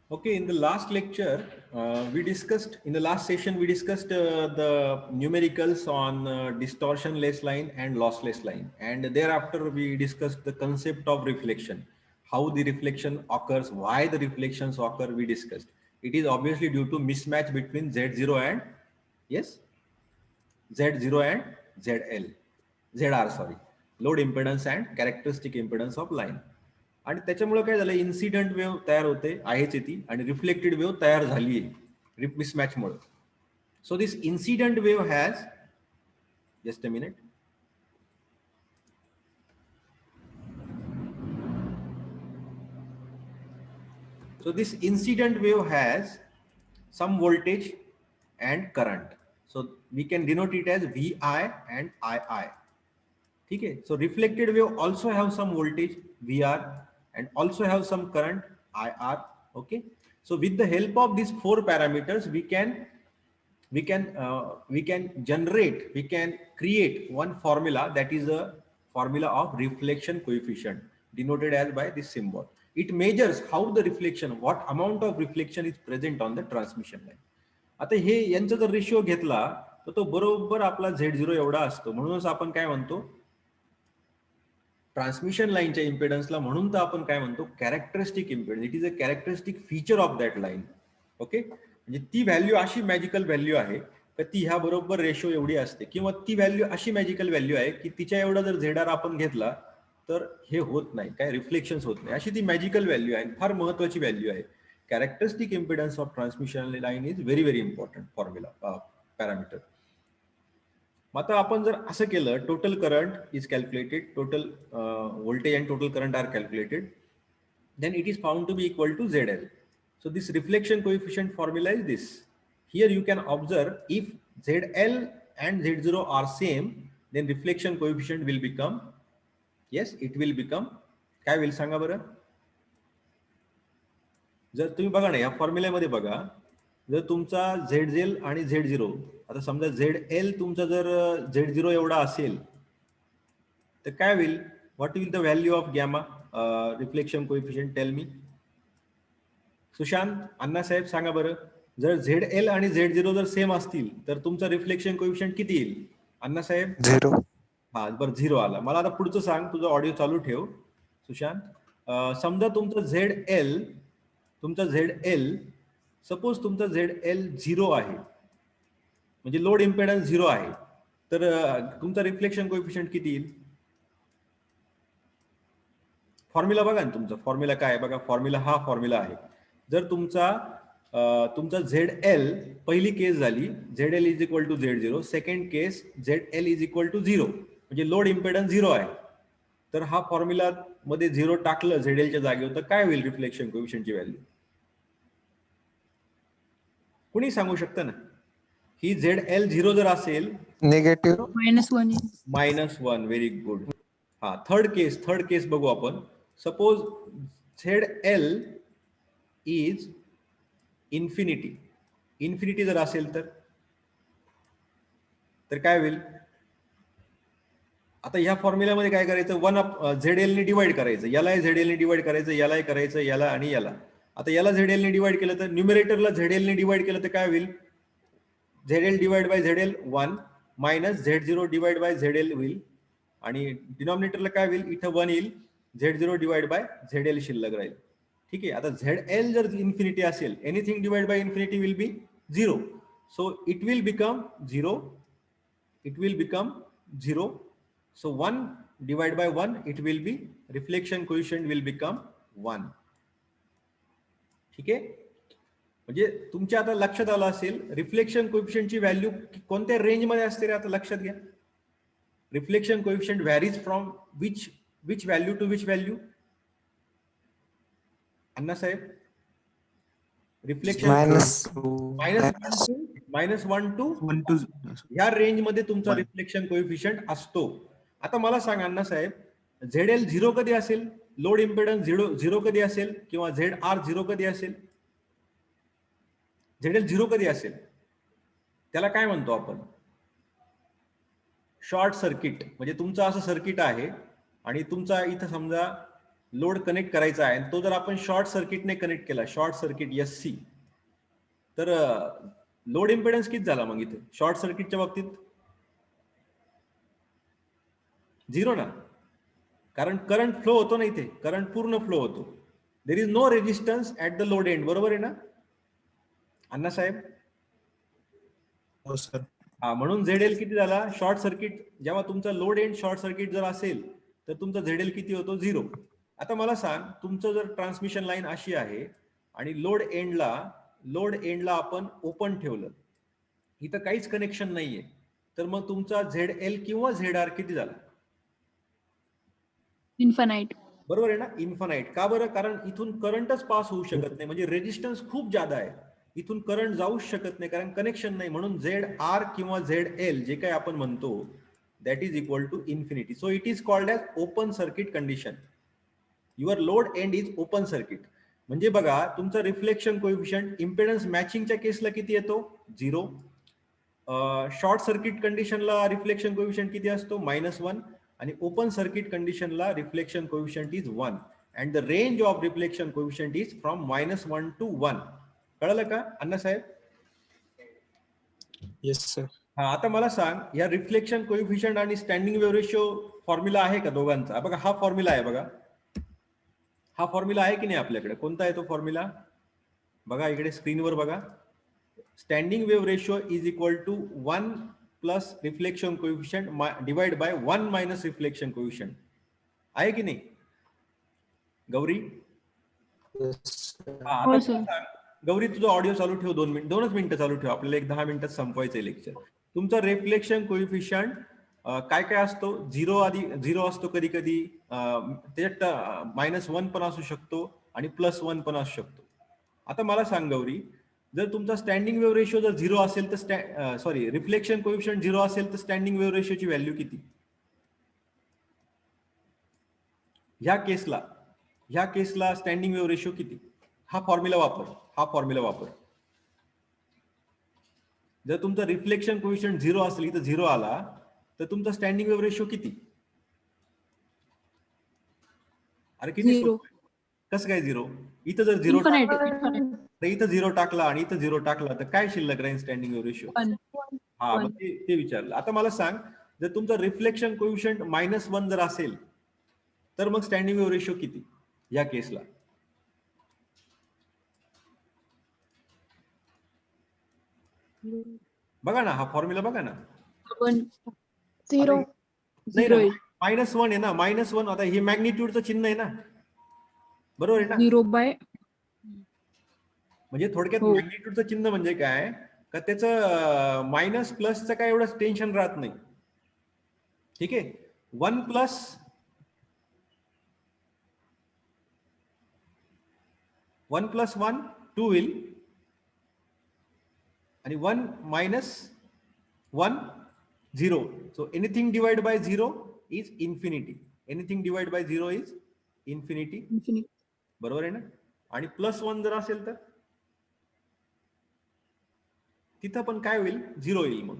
Okay, in the last lecture, in the last session, we discussed the numericals on distortionless line and lossless line. And thereafter, we discussed the concept of reflection, how the reflection occurs, why the reflections occur, we discussed. It is obviously due to mismatch between Z0 and, yes, Z0 and ZL, ZR, sorry, load impedance and characteristic impedance of line. आणि त्याच्यामुळे काय झालं, incident wave तयार होते आहेच ती, आणि reflected wave तयार झाली आहे मिसमॅचमुळे. So this incident wave has, just a minute, so this incident wave has some voltage and current, so we can denote it as Vi and Ii. ठीक है. So reflected wave also have some voltage VR and also have some current IR. Okay. So with the help of these four parameters, we can generate, we can create one formula, that is a formula of reflection coefficient denoted as by this symbol. It measures how the reflection, what amount of reflection is present on the transmission line. आता हे यांचा जर ratio घेतला तर तो बरोबर आपला Z0 एवढा असतो. म्हणूनच आपण काय म्हणतो, ट्रान्समिशन लाईनच्या इम्पेडन्सला म्हणून तर आपण काय म्हणतो, characteristic impedance. It is a characteristic feature of that line. Okay. म्हणजे ती व्हॅल्यू अशी मॅजिकल व्हॅल्यू आहे तर ती ह्या बरोबर रेशो एवढी असते, किंवा ती व्हॅल्यू अशी मॅजिकल व्हॅल्यू आहे की तिच्या एवढा जर झेडआर आपण घेतला तर हे होत नाही, काय रिफ्लेक्शन होत नाही, अशी ती मॅजिकल व्हॅल्यू आहे. फार महत्वाची व्हॅल्यू आहे. Characteristic impedance of transmission line is very very important formula parameter. आता आपण जर असं केलं, total current is calculated, total voltage and total current are calculated, then it is found to be equal to ZL. So this reflection coefficient formula is this. Here you can observe, if ZL and Z0 are same, then reflection coefficient will become, yes, it will become, काय होईल सांगा बरं. जर तुम्ही बघा ना या फॉर्म्युल्यामध्ये बघा, जर तुमचा ZL आणि Z0, आता समजा ZL तुमचा जर Z0 एवढा असेल तर काय होईल, what will the value of gamma reflection coefficient, tell me. Sushant, Annasaheb सांगा बरं, जर ZL आणि Z0 जर सेम असतील तर तुमचा रिफ्लेक्शन कोएफिशिएंट किती येईल? अण्णासाहेब 0. हा बरं 0 आला. मला आता पुढचं सांग, तुझा ऑडिओ चालू ठेव सुशांत. समजा तुमचा ZL सपोज तुमचा ZL 0 आहे, म्हणजे लोड इम्पेडन्स 0 आहे, तर तुमचा रिफ्लेक्शन कोएफिशिएंट किती येईल? फॉर्म्युला बघा ना, तुमचा फॉर्म्युला काय आहे बघा. फॉर्म्युला हा फॉर्म्युला आहे. जर तुमचा ZL पहिली केस झाली, ZL is equal to Z0, second case ZL is equal to 0, म्हणजे लोड इम्पेडन्स 0 आहे, तर हा फॉर्म्युला मध्ये 0 टाकलं ZL च्या जागेवर तर काय होईल रिफ्लेक्शन कोएफिशिएंटची व्हॅल्यू? कुणी सांगू शकतं ना? ही ZL 0 जर असेल, निगेटिव्ह -1. Very good. हा थर्ड केस बघू आपण. सपोज ZL इज इन्फिनिटी जर असेल तर काय होईल? आता ह्या फॉर्म्युल्यामध्ये काय करायचं, ZL ने डिवाइड करायचं, यालाही ZL ने डिवाइड करायचं, यालाही करायचं, याला आणि याला. आता याला ZL ने डिवाइड केलं तर न्यूमरेटरला ZL ने डिवाइड केलं तर काय होईल? ZL divide by ZL 1 minus Z0 divide by ZL होईल, आणि डिनॉमिनेटरला काय होईल, इथं 1 येईल, Z0 डिवाइड बाय ZL शिल्लक राहील. ठीक आहे. आता ZL जर इन्फिनिटी असेल, anything divide by infinity will be 0, so it will become 0. So 1 divided by 1, it will be, reflection coefficient will become 1. ठीक आहे. म्हणजे तुमच्या आता लक्षात आलं असेल रिफ्लेक्शन कोएफिशिएंटची व्हॅल्यू कोणत्या रेंज मध्ये असते रे, आता लक्षात घ्या. Reflection coefficient varies from which value to which value? Annasaheb, reflection -1 to ह्या रेंज मध्ये तुमचा रिफ्लेक्शन कोएफिशिएंट असतो. आता मला सांग अण्णासाहेब, ZL 0 कधी असेल, लोड इम्पेडन्स 0 कधी असेल, किंवा ZR 0 कधी असेल? ZL 0 कधी असेल त्याला काय म्हणतो आपण? Short circuit. म्हणजे तुमचं असं सर्किट आहे आणि तुमचा इथं समजा लोड कनेक्ट करायचा आहे, तो जर आपण शॉर्ट सर्किटने कनेक्ट केला, शॉर्ट सर्किट SC, तर लोड इम्पेडन्स किती झाला मग इथे शॉर्ट सर्किटच्या बाबतीत? 0 ना, कारण करंट फ्लो होतो ना, इथे करंट पूर्ण फ्लो होतो. There is no resistance at the load end. बरोबर आहे ना अण्णा साहेब? हो सर. हा, म्हणून ZL किती झाला शॉर्ट सर्किट? जेव्हा तुमचा लोड एंड शॉर्ट सर्किट जर असेल तर तुमचा ZL किती होतो? 0. आता मला सांग, तुमचं जर ट्रान्समिशन लाईन अशी आहे आणि लोड एंडला आपण ओपन ठेवलं, इथं काहीच कनेक्शन नाहीये, तर मग तुमचा ZL किंवा ZR किती झाला? इन्फानाइट. बरोबर आहे ना, इन्फानाइट. का बरं? कारण इथून करंटच पास होऊ शकत नाही, म्हणजे रेजिस्टन्स खूप जादा आहे, इथून करंट जाऊच शकत नाही कारण कनेक्शन नाही. म्हणून ZR किंवा ZL जे काही आपण म्हणतो that is equal to infinity. So it is called as open circuit condition. Your load end is open circuit. म्हणजे बघा, तुमचा रिफ्लेक्शन कोएफिशियंट इम्पेडन्स मॅचिंगच्या केसला किती येतो? 0. शॉर्ट सर्किट कंडिशनला रिफ्लेक्शन कोएफिशियंट किती असतो? -1. आणि ओपन सर्किट कंडिशनला reflection coefficient is 1 and the range of reflection coefficient is from -1 to 1. कळलं का अण्णा साहेब? Yes sir. हा, आता मला सांग, या रिफ्लेक्शन कोएफिशियंट आणि स्टँडिंग वेव्ह रेशिओ फॉर्म्युला आहे का दोघांचा? बघा, हा फॉर्म्युला आहे. बघा, हा फॉर्म्युला आहे की नाही आपल्याकडे? कोणता आहे तो फॉर्म्युला? बघा इकडे स्क्रीनवर बघा. Standing wave ratio is equal to 1 plus reflection coefficient divide by 1 minus reflection coefficient. आहे की नाही गौरी? हा, आता सांग गौरी, तुझा ऑडिओ चालू ठेव 2च मिनिटं चालू ठेव. आपल्याला एक 10 मिनिटात संपवायचं लेक्चर. तुमचा रिफ्लेक्शन कोएफिशियंट काय काय असतो? 0 असतो, कधी कधी त्याच्यात -1 पण असू शकतो आणि +1 पण असू शकतो. आता मला सांग गौरी, जर तुमचा स्टँडिंग वेव्ह रेशिओ जर 0 असेल तर रिफ्लेक्शन कोएफिशियंट 0 असेल तर स्टँडिंग वेव्ह रेशिओची व्हॅल्यू किती? ह्या केसला स्टँडिंग वेव्ह रेशिओ किती? हा फॉर्म्युला वापर. जर तुमचा रिफ्लेक्शन कोएफिशियंट 0 असेल, इथं 0 आला, तर तुमचा स्टँडिंग वेव्ह रेशिओ किती? अरे किती? कसं काय 0? इथं जर 0 टाकला आणि इथं 0 टाकला तर काय शिल्लक राहील स्टँडिंग वेव्ह रेशिओ? हा, मग ते विचारलं. आता मला सांग, जर तुमचा रिफ्लेक्शन कोएफिशियंट -1 जर असेल तर मग स्टँडिंग वेव्ह रेशिओ किती या केसला? बघा ना, हा फॉर्म्युला बघा ना. 0 नाही ना, -1 आहे ना, -1. आता हे मॅग्निट्यूडचं चिन्ह आहे ना, बरोबर आहे ना? 0 बाय, म्हणजे थोडक्यात मॅग्निट्यूडचं चिन्ह म्हणजे काय, का त्याचं मायनस प्लसचं काय एवढं टेन्शन राहत नाही. ठीक आहे. 1 + 1 + 1 2 होईल आणि 1 - 1 0. So anything divide by 0 is infinity. बरोबर आहे ना? आणि +1 जर असेल तर तिथं पण काय होईल? 0 येईल मग.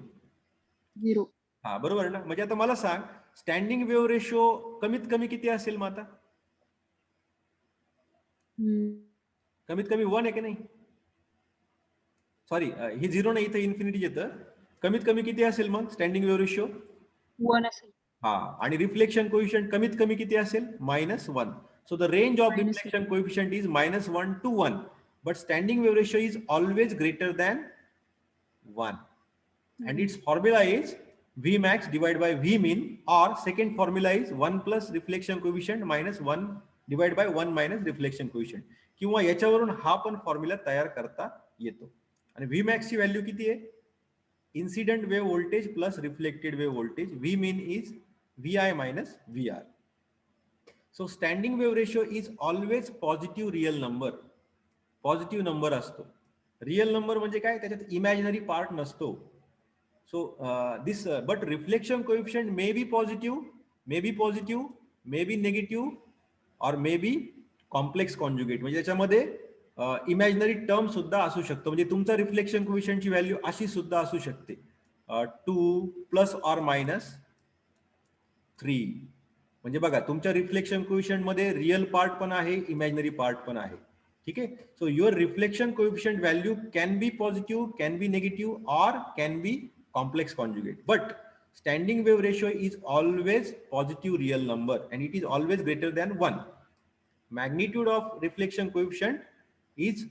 0. हा, बरोबर आहे ना? म्हणजे आता मला सांग, स्टँडिंग वेव्ह रेशिओ कमीत कमी किती असेल मग आता? कमीत कमी 1 आहे की नाही? सॉरी, हे 0 नाही, इथं इन्फिनिटी येतं. कमीत कमी किती असेल मग स्टँडिंग वेव्ह रेशिओ? 1 असेल. हा, आणि रिफ्लेक्शन कोएफिशियंट कमीत कमी किती असेल? -1. So the range of reflection coefficient is -1 to 1, but standing wave ratio is always greater than 1 and its formula is Vmax divided by Vmin, or second formula is 1 plus reflection coefficient minus 1 divided by 1 minus reflection coefficient. किंवा याच्यावरून हा पण formula तयार करता येतो. आणि Vmax ची value किती आहे? Incident wave voltage plus reflected wave voltage. Vmin is Vi minus Vr. So standing wave ratio is always positive real number. Positive number असतो. रिअल नंबर म्हणजे काय? त्याच्यात इमॅजिनरी पार्ट नसतो. So but reflection coefficient may be positive, may be negative, or may be complex conjugate. म्हणजे त्याच्यामध्ये imaginary term सुद्धा असू शकतो. म्हणजे तुमचा रिफ्लेक्शन कोएफिशियंटची व्हॅल्यू अशी सुद्धा असू शकते, 2 ± -3, म्हणजे बघा तुमच्या रिफ्लेक्शन कोएफिशियंट मध्ये रिअल पार्ट पण आहे, इमॅजिनरी पार्ट पण आहे. ठीक आहे. So your reflection coefficient value can be positive, can be negative or can be complex conjugate. But standing wave ratio is always positive real number and it is always greater than 1. Magnitude of reflection coefficient is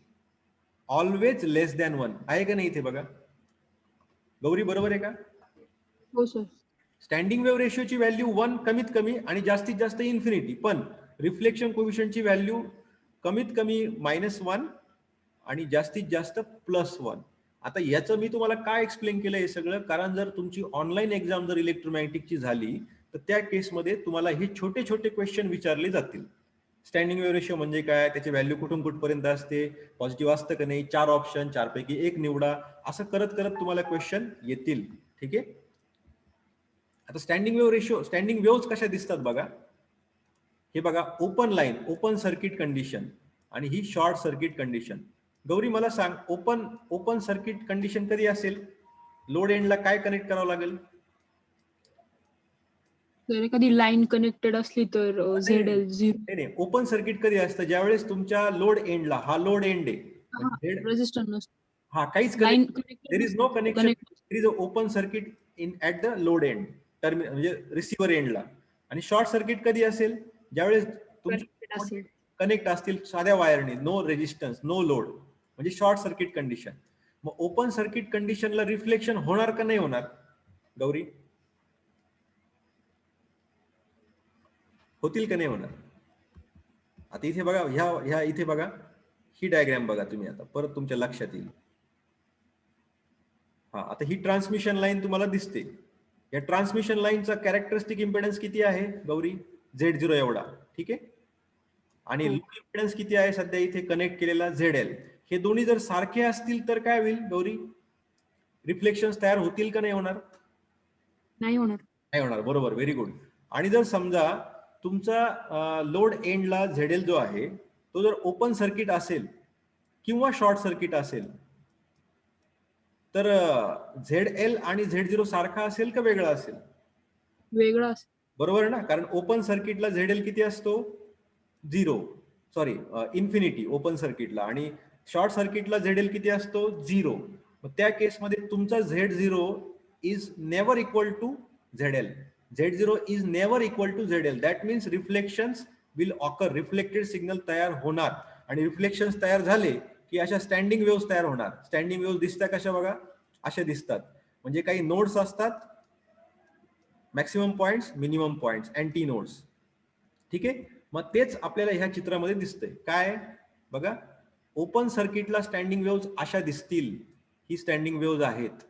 always less than 1. आहे का नाही इथे बघा? गौरी बरोबर आहे का? हो sir. Standing wave रेशियोची value 1 कमीत कमी आणि जास्तीत जास्त इन्फिनिटी, पण रिफ्लेक्शन कोएफिशियंटची व्हॅल्यू कमीत कमी -1 आणि जास्तीत जास्त +1. आता याचं मी तुम्हाला काय एक्सप्लेन केलं हे सगळं, कारण जर तुमची ऑनलाईन एक्झाम जर इलेक्ट्रोमॅग्नेटिकची झाली तर त्या केसमध्ये तुम्हाला हे छोटे छोटे क्वेश्चन विचारले जातील. स्टँडिंग वेव्ह रेशियो म्हणजे काय, त्याची व्हॅल्यू कुठून कुठपर्यंत असते, पॉझिटिव्ह असतं का नाही, 4 ऑप्शन 4 पैकी 1 निवडा, असं करत करत तुम्हाला क्वेश्चन येतील. ठीक आहे. आता standing wave ratio, standing waves कशा दिसतात बघा. हे बघा, open line, open circuit condition आणि ही शॉर्ट सर्किट कंडिशन. गौरी मला सांग, ओपन सर्किट कंडिशन कधी असेल? लोड एंडला काय कनेक्ट करावं लागेल? जर एखादी लाईन कनेक्टेड असली तर ZL 0. नाही, ओपन सर्किट कधी असतं? ज्यावेळेस तुमच्या लोड एंडला, हा लोड एंड आहे, रेजिस्टर नसतो. हा काहीच line there is no connection, there is a open circuit in at the load end terminal, म्हणजे रिसिव्हर एंडला. आणि शॉर्ट सर्किट कधी असेल? ज्यावेळेस तुमचे कनेक्ट असतील साध्या वायरने, नो रेजिस्टन्स, नो लोड, म्हणजे शॉर्ट सर्किट कंडिशन. मग ओपन सर्किट कंडिशनला रिफ्लेक्शन होणार का नाही होणार गौरी? होतील का नाही होणार? आता इथे बघा, ह्या इथे बघा, ही डायग्राम बघा तुम्ही, आता परत तुमच्या लक्षात येईल. हा, आता ही ट्रान्समिशन लाईन तुम्हाला दिसते. या ट्रान्समिशन लाईनचा कॅरेक्टरिस्टिक इम्पेडन्स किती आहे गौरी? Z0 एवढा. ठीक आहे. आणि लोड इम्पेडन्स किती आहे सध्या इथे कनेक्ट केलेला? ZL. हे दोन्ही जर सारखे असतील तर काय होईल गौरी? रिफ्लेक्शन्स तयार होतील का नाही होणार? नाही होणार. नाही होणार. बरोबर, व्हेरी गुड. आणि जर समजा तुमचा लोड एंडला ZL जो आहे तो जर ओपन सर्किट असेल किंवा शॉर्ट सर्किट असेल तर ZL आणि Z0 सारखा असेल का वेगळा असेल? वेगळा असेल. बरोबर ना, कारण ओपन सर्किटला ZL किती असतो? 0, सॉरी इन्फिनिटी ओपन सर्किटला, आणि शॉर्ट सर्किटला ZL किती असतो? 0. मग त्या केसमध्ये तुमचा Z0 is never equal to ZL. Z0 is never equal to ZL. That means reflections will occur, reflected signal तयार होणार, आणि रिफ्लेक्शन्स तयार झाले की अशा स्टँडिंग वेव्स तयार होणार. स्टँडिंग वेव्स दिसतात कशा बघा? अशा दिसतात. म्हणजे काही नोड्स असतात, maximum points, minimum points, anti nodes. ठीक आहे. मग तेच आपल्याला ह्या चित्रामध्ये दिसतंय. काय बघा, ओपन सर्किटला स्टँडिंग वेव्स अशा दिसतील. ही स्टँडिंग वेव्स आहेत,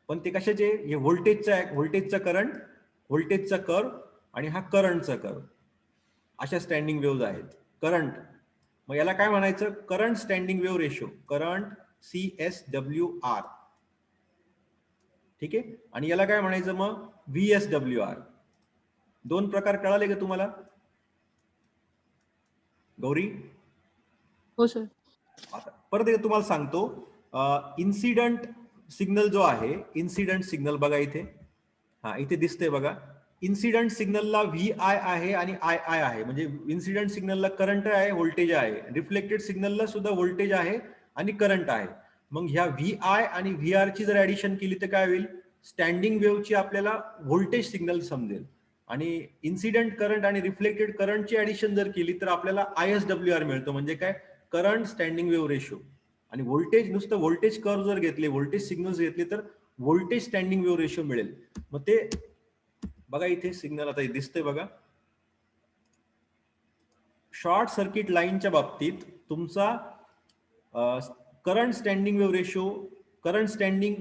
पण ते कशाचे? हे व्होल्टेजचा करंट, व्होल्टेजचा कर्व आणि हा करंटचा कर्व, अशा स्टँडिंग वेव्स आहेत. करंट, मग याला काय म्हणायचं? Current standing wave ratio, current CSWR. ठीक आहे. आणि याला काय म्हणायचं मग? VSWR. दोन प्रकार कळाले का तुम्हाला गौरी? हो सर. आता परत एकदा तुम्हाला सांगतो, इन्सिडंट सिग्नल जो आहे, इन्सिडंट सिग्नल बघा इथे, हा इथे दिसतंय बघा. इन्सिडंट सिग्नलला VI आहे आणि II आहे, म्हणजे इन्सिडंट सिग्नलला करंट आहे, व्होल्टेज आहे. रिफ्लेक्टेड सिग्नलला सुद्धा व्होल्टेज आहे आणि करंट आहे. मग ह्या VI आणि VR ची जर ऍडिशन केली तर काय होईल? स्टँडिंग वेव्हची आपल्याला व्होल्टेज सिग्नल समजेल. आणि इन्सिडेंट करंट आणि रिफ्लेक्टेड करंटची ऍडिशन जर केली तर आपल्याला ISWR मिळतं, म्हणजे काय? Current standing wave ratio. आणि व्होल्टेज, नुसतं व्होल्टेज कर्व जर घेतले, व्होल्टेज सिग्नल्स घेतले तर व्होल्टेज स्टँडिंग वेव्ह रेशो मिळेल. मग ते बघा इथे सिग्नल आता दिसतंय बघा. शॉर्ट सर्किट लाईनच्या बाबतीत तुमचा current standing wave ratio, current standing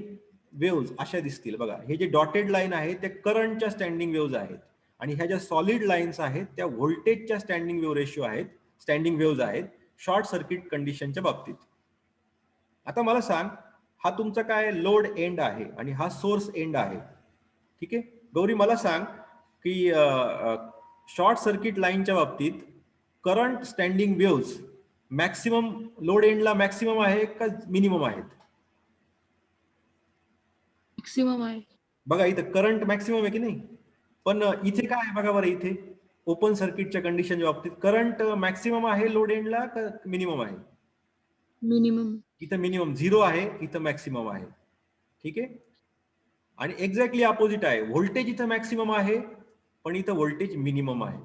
waves अशा दिसतील बघा. हे जे डॉटेड लाईन आहे ते करंटच्या स्टँडिंग वेव्हज आहेत, आणि ह्या ज्या सॉलिड लाईन्स आहेत त्या व्होल्टेजच्या स्टँडिंग वेव्ह रेशो आहेत, स्टँडिंग वेव्हज आहेत शॉर्ट सर्किट कंडिशनच्या बाबतीत. आता मला सांग, हा तुमचा काय लोड एंड आहे आणि हा सोर्स एंड आहे. ठीक आहे गौरी, मला सांग की शॉर्ट सर्किट लाईनच्या बाबतीत current standing waves maximum load एंडला मॅक्सिमम आहे का मिनिमम आहेत? मॅक्सिमम आहे. बघा इथं करंट मॅक्सिमम आहे की नाही? पण इथे काय आहे बघा बरं, इथे ओपन सर्किटच्या कंडिशनच्या बाबतीत करंट मॅक्सिमम आहे लोड एंडला का मिनिमम आहे? मिनिमम. इथं मिनिमम 0 आहे, इथं मॅक्सिमम आहे. ठीक आहे. आणि एक्झॅक्टली अपोजिट आहे, व्होल्टेज इथं मॅक्सिमम आहे पण इथं व्होल्टेज मिनिमम आहे.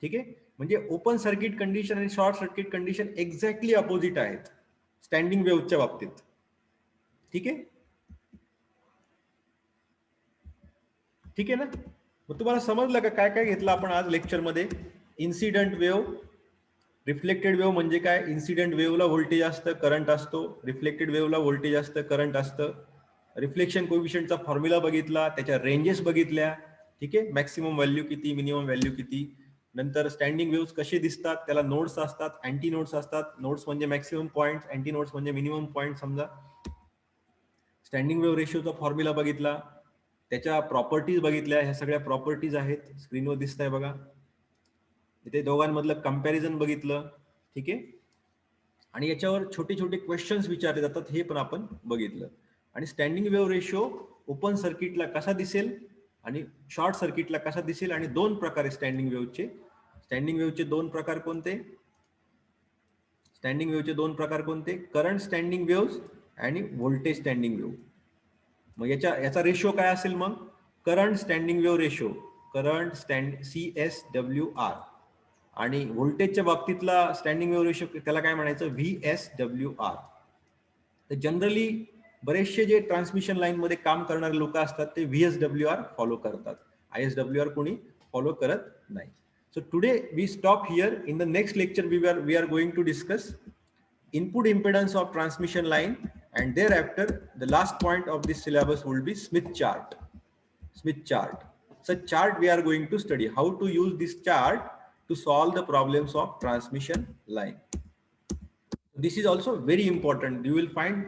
ठीक आहे. म्हणजे ओपन सर्किट कंडिशन आणि short circuit condition exactly opposite आहेत स्टँडिंग वेव्हच्या बाबतीत. ठीक आहे. ठीक आहे ना. मग तुम्हाला समजलं का काय काय घेतलं आपण आज लेक्चरमध्ये? इन्सिडेंट वेव्ह, रिफ्लेक्टेड वेव्ह म्हणजे काय? इन्सिडेंट वेव्हला व्होल्टेज असतं, करंट असतो. रिफ्लेक्टेड वेव्हला व्होल्टेज असतं, करंट असतं. रिफ्लेक्शन कोएफिशियंटचा फॉर्म्युला बघितला, त्याच्या रेंजेस बघितल्या. ठीक आहे. मॅक्सिमम व्हॅल्यू किती, मिनिमम व्हॅल्यू किती. नंतर स्टँडिंग वेव्स कसे दिसतात, त्याला नोड्स असतात, अँटी नोड्स असतात. नोड्स म्हणजे मॅक्सिमम पॉईंट, अँटी नोड्स म्हणजे मिनिमम पॉईंट समजा. स्टँडिंग वेव्ह रेशिओचा फॉर्म्युला बघितला, त्याच्या प्रॉपर्टीज बघितल्या. ह्या सगळ्या प्रॉपर्टीज आहेत, स्क्रीनवर दिसत आहे बघा. इथे दोघांमधलं कंपॅरिझन बघितलं. ठीक आहे. आणि याच्यावर छोटे छोटे क्वेश्चन्स विचारले जातात हे पण आपण बघितलं. आणि स्टँडिंग वेव्ह रेशो ओपन सर्किटला कसा दिसेल आणि शॉर्ट सर्किटला कसा दिसेल, आणि दोन प्रकार स्टँडिंग वेव्हचे. स्टँडिंग वेव्हचे दोन प्रकार कोणते? स्टँडिंग वेव्हचे दोन प्रकार कोणते? करंट स्टँडिंग वेव्ह आणि व्होल्टेज स्टँडिंग वेव्ह. मग याचा रेशो काय असेल मग? Current standing wave ratio, current CSWR. आणि व्होल्टेजच्या बाबतीतला स्टँडिंग वेव्ह रेशो त्याला काय म्हणायचं? VSWR. तर जनरली बरेचसे जे ट्रान्समिशन लाईन मध्ये काम करणारे लोक असतात ते VSWR फॉलो करतात. ISWR कोणी फॉलो करत नाही. So today we stop here. In the next lecture we are going to discuss input impedance of transmission line, and thereafter the last point of this syllabus will be Smith chart. Smith chart. Such chart we are going to study how to use this chart to solve the problems of transmission line. This is also very important. You will find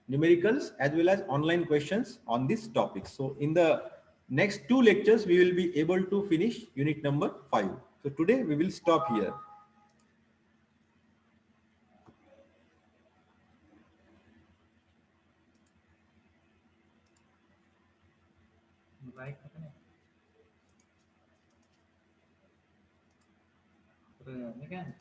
numericals as well as online questions on this topic. So in the next two lectures we will be able to finish unit number 5. So today we will stop here. Again.